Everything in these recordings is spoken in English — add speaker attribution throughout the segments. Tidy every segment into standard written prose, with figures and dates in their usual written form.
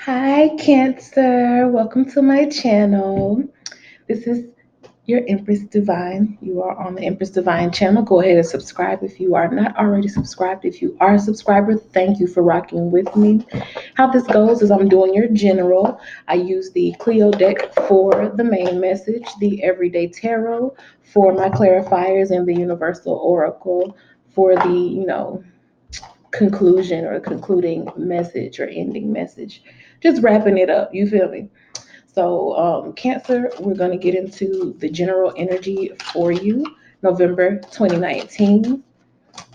Speaker 1: Hi, Cancer. Welcome to my channel. This is your Empress Divine. You are on the Empress Divine channel. Go ahead and subscribe if you are not already subscribed. If you are a subscriber, thank you for rocking with me. How this goes is I'm doing your general. I use the Clio deck for the main message, the Everyday Tarot for my clarifiers, and the Universal Oracle for the, conclusion or concluding message or ending message. Just wrapping it up. You feel me? So, Cancer, we're going to get into the general energy for you, November 2019.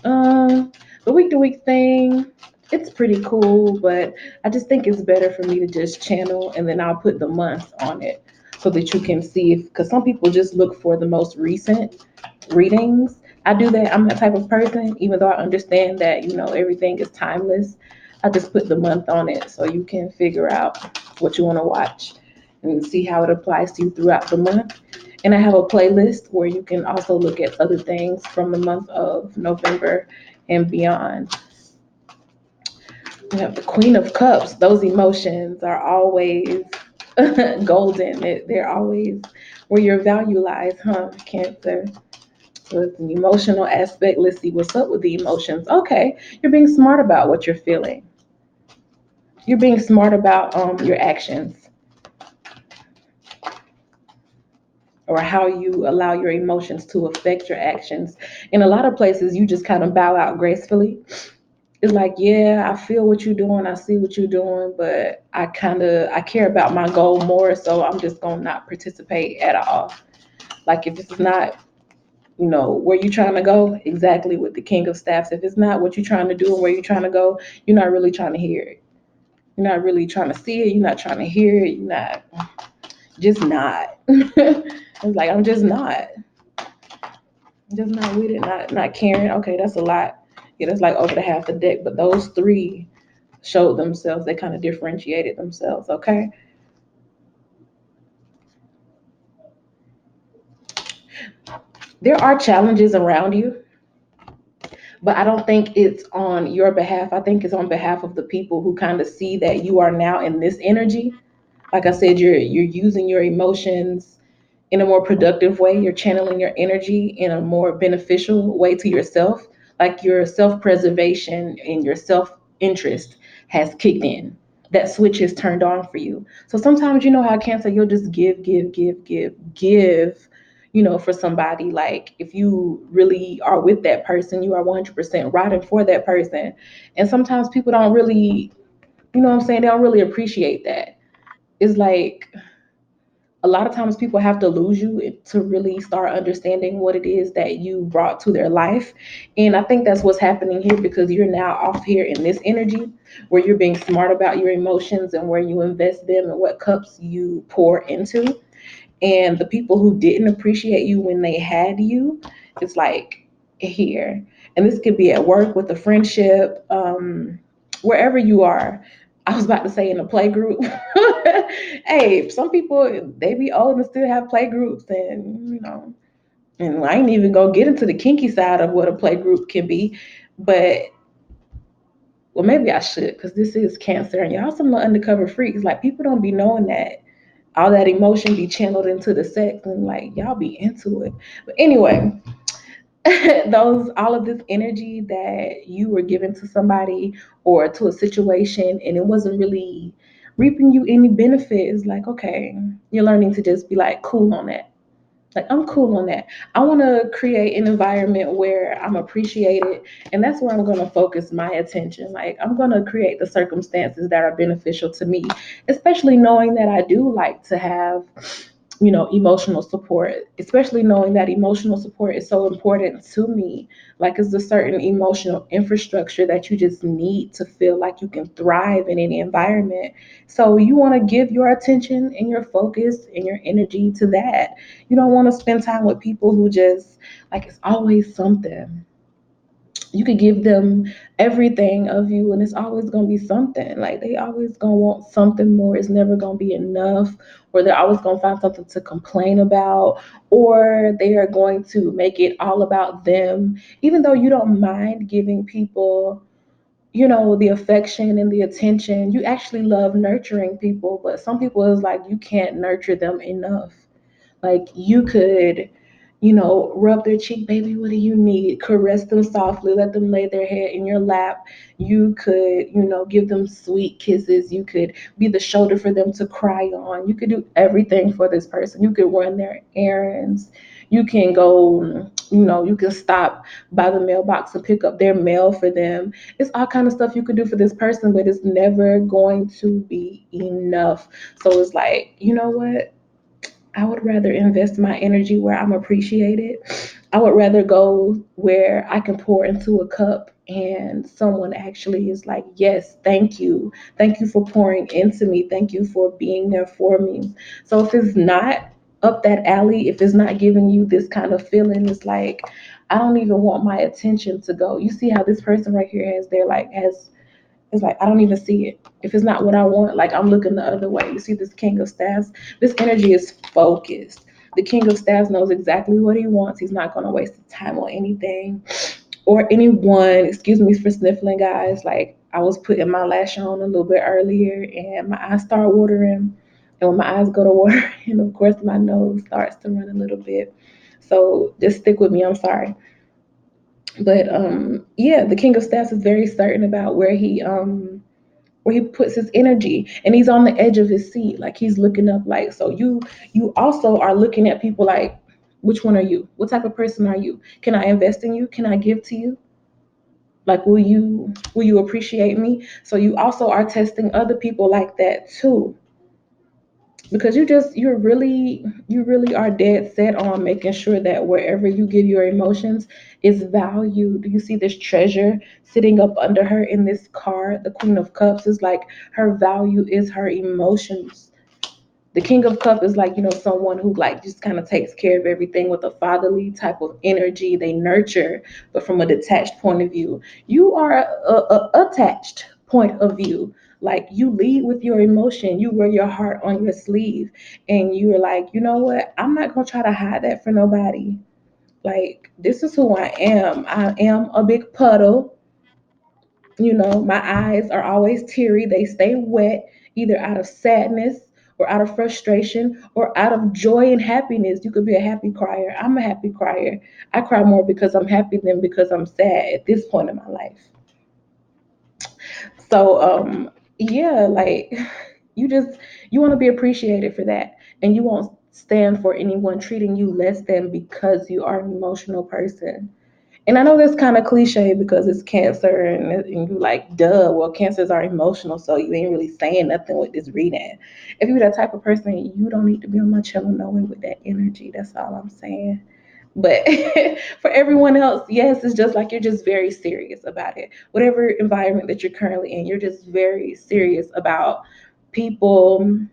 Speaker 1: The week to week thing, it's pretty cool, but I just think it's better for me to just channel and then I'll put the month on it so that you can see if, because some people just look for the most recent readings. I do that. I'm that type of person, even though I understand that, everything is timeless. I just put the month on it so you can figure out what you want to watch and see how it applies to you throughout the month. And I have a playlist where you can also look at other things from the month of November and beyond. We have the Queen of Cups. Those emotions are always golden. They're always where your value lies, huh, Cancer? So it's an emotional aspect. Let's see what's up with the emotions. Okay, you're being smart about what you're feeling. You're being smart about your actions or how you allow your emotions to affect your actions. In a lot of places, you just kind of bow out gracefully. It's like, yeah, I feel what you're doing, I see what you're doing, but I care about my goal more, so I'm just gonna not participate at all. Like if it's not, where you're trying to go, exactly with the King of Staffs. If it's not what you're trying to do and where you're trying to go, you're not really trying to hear it. You're not really trying to see it. You're not trying to hear it. You're not, just not. It's like I'm just not with it, not caring. Okay, that's a lot. Yeah, that's like over the half the deck. But those three showed themselves. They kind of differentiated themselves. Okay, there are challenges around you, but I don't think it's on your behalf. I think it's on behalf of the people who kind of see that you are now in this energy. Like I said, you're using your emotions in a more productive way. You're channeling your energy in a more beneficial way to yourself. Like your self preservation and your self interest has kicked in. That switch is turned on for you. So sometimes you know how Cancer, you'll just give, for somebody. Like if you really are with that person, you are 100% riding for that person. And sometimes people don't really, what I'm saying, they don't really appreciate that. It's like a lot of times people have to lose you to really start understanding what it is that you brought to their life. And I think that's what's happening here because you're now off here in this energy where you're being smart about your emotions and where you invest them and what cups you pour into. And the people who didn't appreciate you when they had you, it's like here. And this could be at work with a friendship, wherever you are. I was about to say in a play group. Hey, some people they be old and still have play groups, and and I ain't even gonna get into the kinky side of what a play group can be, but well, maybe I should because this is Cancer, and y'all some little undercover freaks. Like people don't be knowing that all that emotion be channeled into the sex and like y'all be into it. But anyway, those all of this energy that you were given to somebody or to a situation and it wasn't really reaping you any benefit is like, okay, you're learning to just be like cool on that. Like I'm cool on that. I want to create an environment where I'm appreciated, and that's where I'm going to focus my attention. Like I'm going to create the circumstances that are beneficial to me, especially knowing that I do like to have emotional support, especially knowing that emotional support is so important to me. Like it's a certain emotional infrastructure that you just need to feel like you can thrive in any environment. So you want to give your attention and your focus and your energy to that. You don't want to spend time with people who just like it's always something. You could give them everything of you and it's always going to be something. Like they always going to want something more. It's never going to be enough, or they're always going to find something to complain about, or they are going to make it all about them, even though you don't mind giving people the affection and the attention. You actually love nurturing people, but some people is like you can't nurture them enough. Like you could, rub their cheek, baby, what do you need? Caress them softly, let them lay their head in your lap. You could, give them sweet kisses. You could be the shoulder for them to cry on. You could do everything for this person. You could run their errands. You can go, you can stop by the mailbox and pick up their mail for them. It's all kind of stuff you could do for this person, but it's never going to be enough. So it's like, you know what? I would rather invest my energy where I'm appreciated. I would rather go where I can pour into a cup and someone actually is like, yes, thank you. Thank you for pouring into me. Thank you for being there for me. So if it's not up that alley, if it's not giving you this kind of feeling, it's like, I don't even want my attention to go. You see how this person right here has it's like I don't even see it. If it's not what I want, like I'm looking the other way. You see this King of Staffs? This energy is focused. The King of Staffs knows exactly what he wants. He's not going to waste his time on anything or anyone. Excuse me for sniffling, guys. Like I was putting my lash on a little bit earlier and my eyes start watering. And when my eyes go to water, and of course my nose starts to run a little bit. So just stick with me. I'm sorry. But yeah, the King of Staffs is very certain about where he puts his energy, and he's on the edge of his seat, like he's looking up. Like, so you also are looking at people like, which one are you? What type of person are you? Can I invest in you? Can I give to you? Like, will you appreciate me? So you also are testing other people like that too, because you really are dead set on making sure that wherever you give your emotions is valued. Do you see this treasure sitting up under her in this card? The Queen of Cups is like her value is her emotions. The King of Cup is like, someone who like just kind of takes care of everything with a fatherly type of energy. They nurture, but from a detached point of view. You are a attached point of view. Like you lead with your emotion. You wear your heart on your sleeve, and you're like, you know what? I'm not gonna try to hide that for nobody. Like this is who I am. I am a big puddle. My eyes are always teary. They stay wet, either out of sadness or out of frustration or out of joy and happiness. You could be a happy crier. I'm a happy crier. I cry more because I'm happy than because I'm sad at this point in my life. So, yeah, like you want to be appreciated for that, and you won't stand for anyone treating you less than because you are an emotional person. And I know that's kind of cliche because it's cancer, and you like, duh, well, cancers are emotional, so you ain't really saying nothing with this reading. If you're that type of person, you don't need to be on my channel knowing with that energy. That's all I'm saying. But for everyone else, yes, it's just like you're just very serious about it. Whatever environment that you're currently in, you're just very serious about people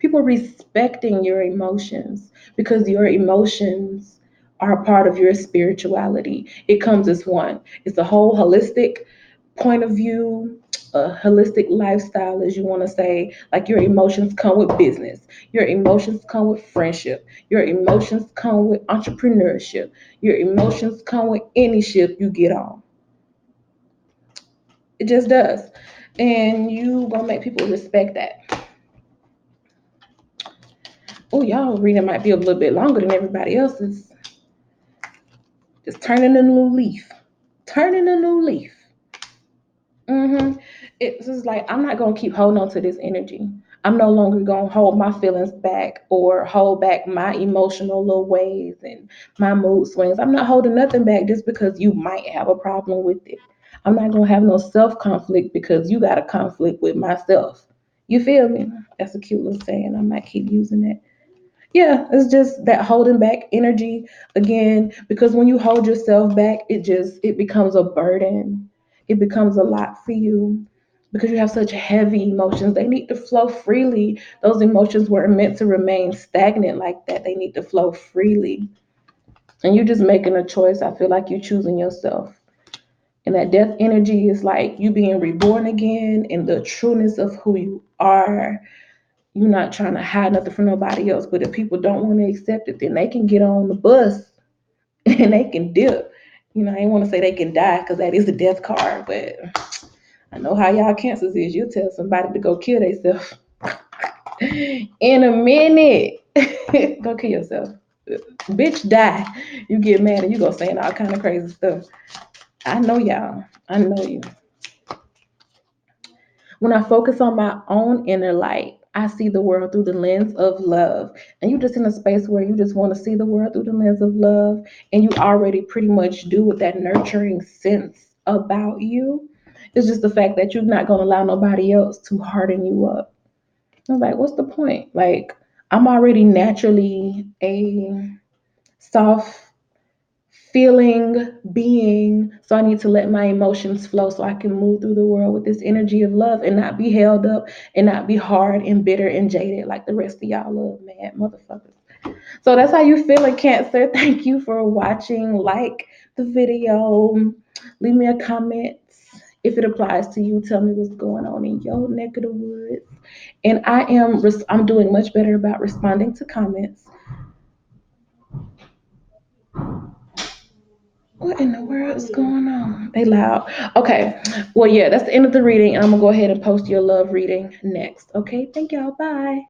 Speaker 1: people respecting your emotions, because your emotions are a part of your spirituality. It comes as one. It's a whole holistic point of view, a holistic lifestyle, as you want to say. Like your emotions come with business, your emotions come with friendship, your emotions come with entrepreneurship, your emotions come with any ship you get on. It just does. And you gonna make people respect that. Oh, y'all reading might be a little bit longer than everybody else's. Just turning a new leaf. Turning a new leaf. It's just like I'm not gonna keep holding on to this energy. I'm no longer gonna hold my feelings back or hold back my emotional little ways and my mood swings. I'm not holding nothing back just because you might have a problem with it. I'm not gonna have no self conflict because you got a conflict with myself. You feel me? That's a cute little saying. I might keep using it. Yeah, it's just that holding back energy again, because when you hold yourself back, it becomes a burden. It becomes a lot for you because you have such heavy emotions. They need to flow freely. Those emotions weren't meant to remain stagnant like that. They need to flow freely. And you're just making a choice. I feel like you're choosing yourself. And that death energy is like you being reborn again in the trueness of who you are. You're not trying to hide nothing from nobody else. But if people don't want to accept it, then they can get on the bus and they can dip. I ain't want to say they can die because that is a death card, but I know how y'all cancers is. You tell somebody to go kill themselves in a minute. Go kill yourself. Bitch, die. You get mad and you go saying all kind of crazy stuff. I know y'all. I know you. When I focus on my own inner light, I see the world through the lens of love. And you just in a space where you just want to see the world through the lens of love, and you already pretty much do with that nurturing sense about you. It's just the fact that you're not going to allow nobody else to harden you up. I'm like, what's the point? Like, I'm already naturally a soft feeling being, so I need to let my emotions flow so I can move through the world with this energy of love and not be held up and not be hard and bitter and jaded like the rest of y'all love, mad motherfuckers. So that's how you feeling, Cancer. Thank you for watching. Like the video, leave me a comment if it applies to you. Tell me what's going on in your neck of the woods. And I'm doing much better about responding to comments. What in the world is going on? They loud. Okay. Well, yeah, that's the end of the reading. And I'm going to go ahead and post your love reading next. Okay. Thank y'all. Bye.